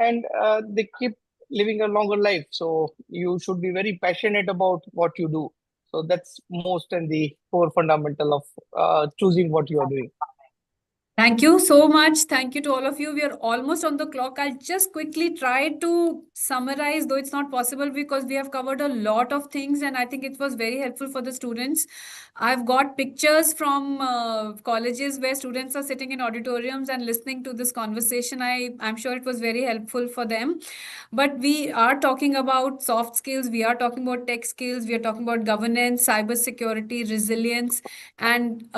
and they keep living a longer life. So you should be very passionate about what you do. So that's most and the core fundamental of choosing what you are doing. Thank you so much. Thank you to all of you. We are almost on the clock. I'll just quickly try to summarize, though it's not possible because we have covered a lot of things and I think it was very helpful for the students. I've got pictures from colleges where students are sitting in auditoriums and listening to this conversation. I'm sure it was very helpful for them. But we are talking about soft skills, we are talking about tech skills, we are talking about governance, cybersecurity, resilience, and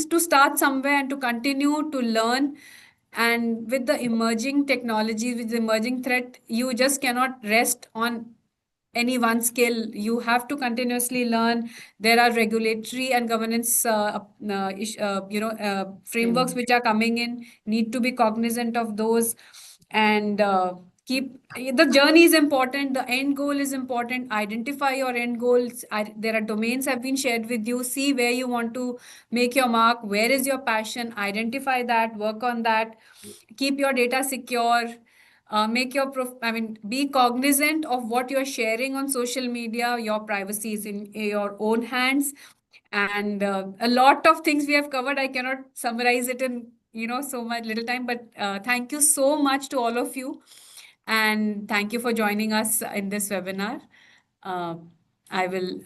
to start somewhere and to continue to learn. And with the emerging technology, with the emerging threat, you just cannot rest on any one skill. You have to continuously learn. There are regulatory and governance frameworks which are coming in. Need to be cognizant of those. And keep the journey is important, the end goal is important. Identify your end goals. There are domains have been shared with you. See where you want to make your mark, where is your passion, identify that, work on that. Keep your data secure. Be cognizant of what you're sharing on social media. Your privacy is in your own hands. And a lot of things we have covered. I cannot summarize it in so much little time. But thank you so much to all of you, and thank you for joining us in this webinar. Uh, I will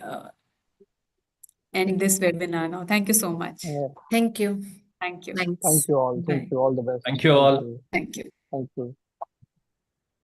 end this webinar now. Thank you so much. Thank you. Thank you. Thank Thanks. you all. Thank Bye. you. All the best. Thank you Thank all. you. Thank you. Thank you.